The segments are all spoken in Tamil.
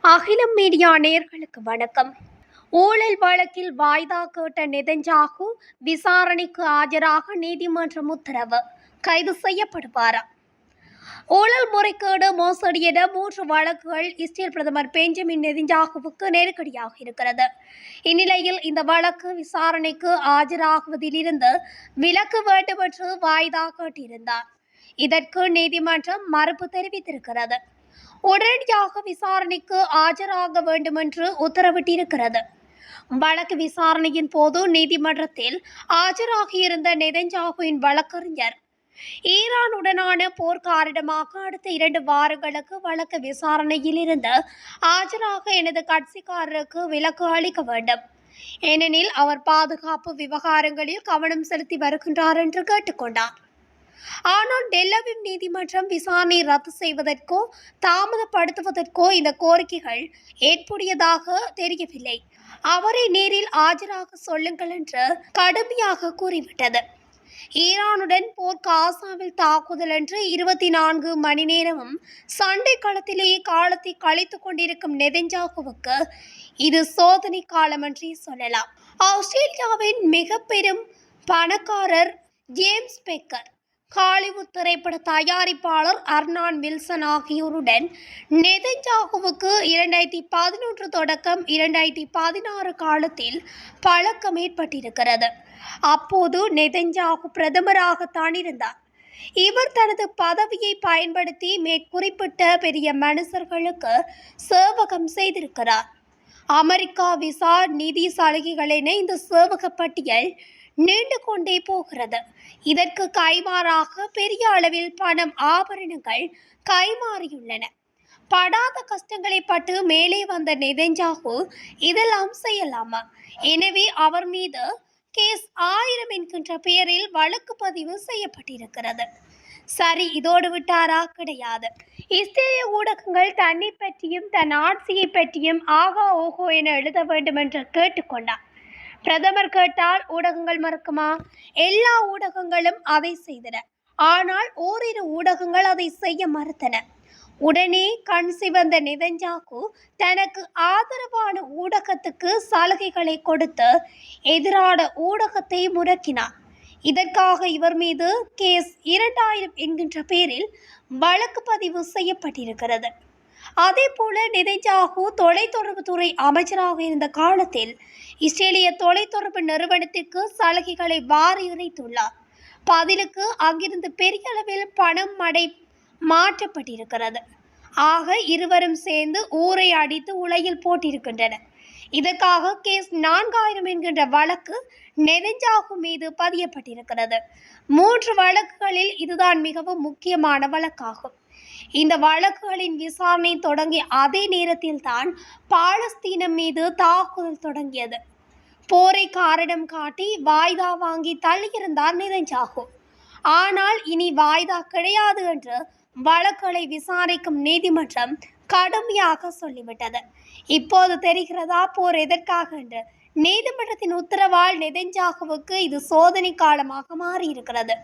அகிலம் மீடியா நேயர்களுக்கு வணக்கம். ஊழல் வழக்கில் வாய்தா கேட்ட நெதன்யாகு விசாரணைக்கு ஆஜராக நீதிமன்றம் உத்தரவு. கைது செய்யப்படுவாரா? ஊழல் முறைகேடு மோசடி என 3 வழக்குகள் இஸ்ரேல் பிரதமர் பெஞ்சமின் நெதன்யாகுவுக்கு நெருக்கடியாக இருக்கிறது. இந்நிலையில் இந்த வழக்கு விசாரணைக்கு ஆஜராகுவதிலிருந்து விலக்கு வேண்டும் என்று வாய்தா கேட்டிருந்தார். இதற்கு நீதிமன்றம் மறுப்பு தெரிவித்திருக்கிறது. உடனடியாக விசாரணைக்கு ஆஜராக வேண்டும் என்று உத்தரவிட்டிருக்கிறது. வழக்கு விசாரணையின் போது நீதிமன்றத்தில் ஆஜராகியிருந்த நெதன்யாகுவின் வழக்கறிஞர் ஈரானுடனான போர் காரணமாக அடுத்த 2 வாரங்களுக்கு வழக்கு விசாரணையில் இருந்து ஆஜராக எனது கட்சிக்காரருக்கு விலக்கு அளிக்க வேண்டும், ஏனெனில் அவர் பாதுகாப்பு விவகாரங்களில் கவனம் செலுத்தி வருகின்றார் என்று கேட்டுக்கொண்டார். ஆனால் டெல்லவிவ் நீதிமன்றம் விசாரணை ரத்து செய்வதற்கோ தாமதப்படுத்துவதற்கோ இந்த கோரிக்கைகள் ஏற்புடையதாக தெரியவில்லை. அவரை நேரில் ஆஜராக சொல்லுங்கள் என்று கடுமையாக கூறிவிட்டது. ஈரானுடன் போர் காசாவில் தாக்குதல் என்று 24 மணி நேரமும் சண்டை களத்திலேயே காலத்தை கழித்துக் கொண்டிருக்கும் நெதன்யாகுவுக்கு இது சோதனை காலமன்றி சொல்லலாம். ஆஸ்திரேலியாவின் மிக பெரும் பணக்காரர் ஜேம்ஸ் பெக்கர், ஹாலிவுட் திரைப்பட தயாரிப்பாளர் அர்னான் வில்சன் ஆகியோருடன் நெதன்யாகுவுக்கு 2011 தொடக்கம் 2016 காலத்தில் பழக்கம் ஏற்பட்டிருக்கிறது. அப்போது நெதன்யாகு பிரதமராகத்தான் இருந்தார். இவர் தனது பதவியை பயன்படுத்தி மேற்குறிப்பிட்ட பெரிய மனுஷர்களுக்கு சேவகம் செய்திருக்கிறார். அமெரிக்கா விசா, நிதி சலுகைகள் என இந்த சேவக பட்டியல் நீண்டு கொண்டே போகிறது. இதற்கு கைமாறாக பெரிய அளவில் பணம், ஆபரணங்கள் கைமாறியுள்ளன. படாத கஷ்டங்களை பட்டு மேலே வந்த நெதன்யாகு இதெல்லாம் செய்யலாமா? எனவே அவர் மீது கேஸ் 1000 என்கின்ற பெயரில் வழக்கு பதிவு செய்யப்பட்டிருக்கிறது. சரி, இதோடு விட்டாரா? கிடையாது. இஸ்ரேலிய ஊடகங்கள் தன்னை பற்றியும் தன் ஆட்சியை பற்றியும் ஆகா ஓஹோ என எழுத வேண்டும் என்று கேட்டுக்கொண்டார். பிரதமர் கேட்டால் ஊடகங்கள் மறுக்குமா? எல்லா ஊடகங்களும் அதை செய்தன. ஆனால் ஓரிரு ஊடகங்கள் அதை செய்ய மறுத்தன. உடனே கண் சிவந்த நெதன்யாகு தனக்கு ஆதரவான ஊடகத்துக்கு சலுகைகளை கொடுத்து எதிரான ஊடகத்தை முடக்கினார். இதற்காக இவர் மீது கேஸ் 2000 என்கின்ற பெயரில் வழக்கு பதிவு செய்யப்பட்டிருக்கிறது. அதே போல நெதன்யாகு தொலைத்தொடர்பு துறை அமைச்சராக இருந்த காலத்தில் இஸ்ரேலிய தொலைத்தொடர்பு நிறுவனத்திற்கு சலுகைகளை வாரி இறைத்துள்ளார். பதிலுக்கு அங்கிருந்து பெரிய அளவில் பணம் மாற்றப்பட்டிருக்கிறது. ஆக இருவரும் சேர்ந்து ஊரை அடித்து உலையில் போட்டிருக்கின்றனர். இதற்காக கேஸ் 4000 என்கின்ற வழக்கு நெதன்யாகு மீது பதியப்பட்டிருக்கிறது. 3 வழக்குகளில் இதுதான் மிகவும் முக்கியமான வழக்காகும். இந்த வழக்குகளின் விசாரணை தொடங்கிய அதே நேரத்தில் தான் பாலஸ்தீனம் மீது தாக்குதல் தொடங்கியது. போரை காரணம் காட்டி வாய்தா வாங்கி தள்ளியிருந்தார் நெதன்யாகு. ஆனால் இனி வாய்தா கிடையாது என்று வழக்குகளை விசாரிக்கும் நீதிமன்றம் கடுமையாக சொல்லிவிட்டது. இப்போது தெரிகிறதா போர் எதற்காக என்று? நீதிமன்றத்தின் உத்தரவால் நெதன்யாகுவுக்கு இது சோதனை காலமாக மாறியிருக்கிறது.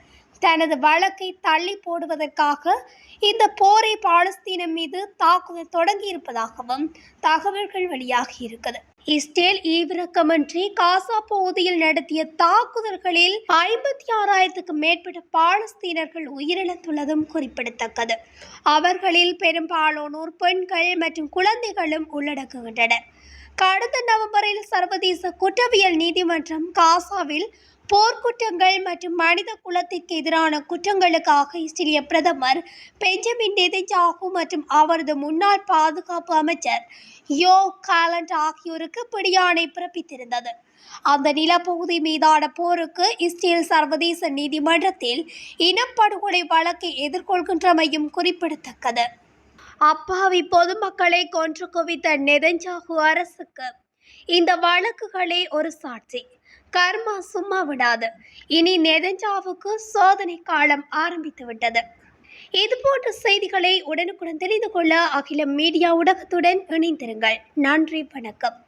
தனது வழக்கை தள்ளி போடுவதற்காக இந்த போரை பாலஸ்தீனம் மீது தாக்குதல் தொடங்கியிருப்பதாகவும் தகவல்கள் வெளியாகி இருக்குது. இஸ்ரேல் ஈவிரக்கமின்றி காசா பகுதியில் நடத்திய தாக்குதல்களில் 56,000க்கும் மேற்பட்ட பாலஸ்தீனர்கள் உயிரிழந்துள்ளதும் குறிப்பிடத்தக்கது. அவர்களில் பெரும்பாலானோர் பெண்கள் மற்றும் குழந்தைகளும் உள்ளடங்குகின்றனர். கடந்த நவம்பரில் சர்வதேச குற்றவியல் நீதிமன்றம் காசாவில் போர்க்குற்றங்கள் மற்றும் மனித குலத்திற்கு எதிரான குற்றங்களுக்காக இஸ்ரேலிய பிரதமர் பெஞ்சமின் நெதன்யாகு மற்றும் அவரது முன்னாள் பாதுகாப்பு அமைச்சர் யோவ் காலண்ட் ஆகியோருக்கு பிடியாணை பிறப்பித்திருந்தது. அந்த நிலப்பகுதி மீதான போருக்கு இஸ்ரேல் சர்வதேச நீதிமன்றத்தில் இனப்படுகொலை வழக்கை எதிர்கொள்கின்றமையும் குறிப்பிடத்தக்கது. அப்பாவி பொதுமக்களை கொன்று குவித்த நெதன்யாகு அரசுக்கு இந்த வழக்குகளே ஒரு சாட்சி. கர்மா சும்மா விடாது. இனி நெதன்யாகுவுக்கு சோதனை காலம் ஆரம்பித்து விட்டது. இதுபோன்ற செய்திகளை உடனுக்குடன் தெரிந்து கொள்ள அகிலம் மீடியா ஊடகத்துடன் இணைந்திருங்கள். நன்றி, வணக்கம்.